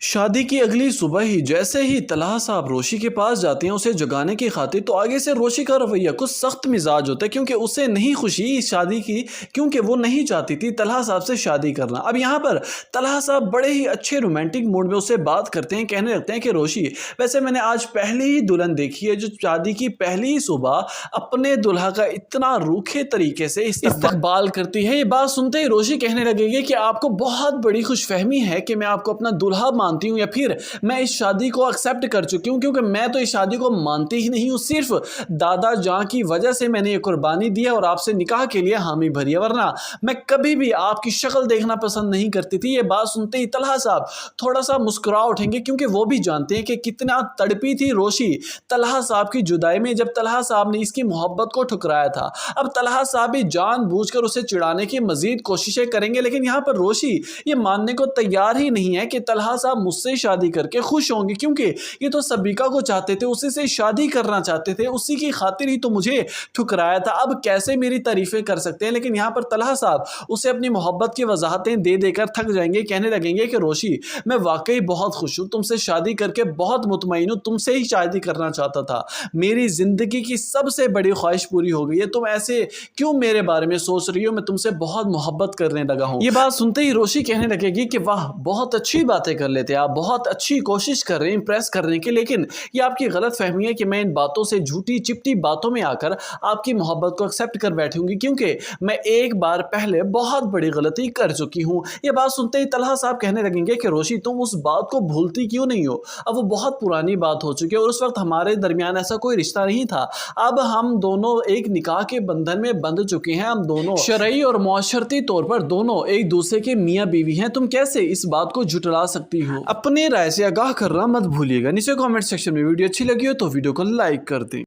शादी की अगली सुबह ही जैसे ही तलहा साहब रोशी के पास जाते हैं उसे जगाने की खातिर, तो आगे से रोशी का रवैया कुछ सख्त मिजाज होता है क्योंकि उसे नहीं खुशी इस शादी की, क्योंकि वो नहीं चाहती थी तलहा साहब से शादी करना। अब यहाँ पर तलहा साहब बड़े ही अच्छे रोमांटिक मूड में उससे बात करते हैं, कहने लगते हैं कि रोशी, वैसे मैंने आज पहली ही दुल्हन देखी है जो शादी की पहली ही सुबह अपने दुल्हा का इतना रूखे तरीके से इस्तकबाल करती है। ये बात सुनते ही रोशी कहने लगेगी कि आपको बहुत बड़ी खुशफहमी है कि मैं आपको अपना दुल्हा मानती हूँ या फिर मैं इस शादी को एक्सेप्ट कर चुकी हूँ, क्योंकि मैं तो इस शादी को मानती ही नहीं हूँ। सिर्फ दादा जान की वजह से मैंने ये कुर्बानी दी है और आपसे निकाह के लिए हामी भरी है, वरना मैं कभी भी आपकी शक्ल देखना पसंद नहीं करती थी। ये बात सुनते ही तलहा साहब थोड़ा सा मुस्कुरा उठेंगे, क्योंकि वो भी जानते हैं कि कितना तड़पी थी रोशी तलहा साहब की जुदाई में जब तलहा साहब ने इसकी मोहब्बत को ठुकराया था। अब तलहा साहब भी जानबूझकर उसे चिढ़ाने की मजीद कोशिशें करेंगे, लेकिन यहाँ पर रोशी ये मानने को तैयार ही नहीं है कि तलहा साहब मुझसे शादी करके खुश होंगे, क्योंकि ये तो सबीका को चाहते थे, उसी से शादी करना चाहते थे, उसी की खातिर ही तो मुझे ठुकराया था। अब कैसे मेरी तारीफें कर सकते हैं। लेकिन यहाँ पर तलहा साहब उसे अपनी मोहब्बत की वजाहतें दे देकर थक जाएंगे, कहने लगेंगे कि रोशी, मैं वाकई बहुत खुश हूँ, तुमसे शादी करके बहुत मुतमईन हूँ, तुमसे ही शादी करना चाहता था, मेरी जिंदगी की सबसे बड़ी ख्वाहिश पूरी हो गई है, तुम ऐसे क्यों मेरे बारे में सोच रही हो, मैं तुमसे बहुत मोहब्बत करने लगा हूँ। ये बात सुनते ही रोशी कहने लगेगी कि वाह, बहुत अच्छी बातें कर लेते हैं आप, बहुत अच्छी कोशिश कर रहे हैं इंप्रेस करने की, लेकिन ये आपकी गलत फहमी है कि मैं इन बातों से, झूठी चिपटी बातों में आकर आपकी मोहब्बत को एक्सेप्ट कर बैठूंगी, क्योंकि मैं एक बार पहले बहुत बड़ी गलती कर चुकी हूँ। ये बात सुनते ही तलहा साहब कहने लगेंगे कि रोशी, तुम उस बात को भूलती क्यों नहीं हो, अब वो बहुत पुरानी बात हो चुकी है और उस वक्त हमारे दरमियान ऐसा कोई रिश्ता नहीं था। अब हम दोनों एक निकाह के बंधन में बंध चुके हैं, हम दोनों शरई और मुआशरती तौर पर दोनों एक दूसरे के मियाँ बीवी हैं, तुम कैसे इस बात को झुटला सकती हो। अपने राय से आगाह करना मत भूलिएगा। नीचे कमेंट सेक्शन में वीडियो अच्छी लगी हो तो वीडियो को लाइक कर दें।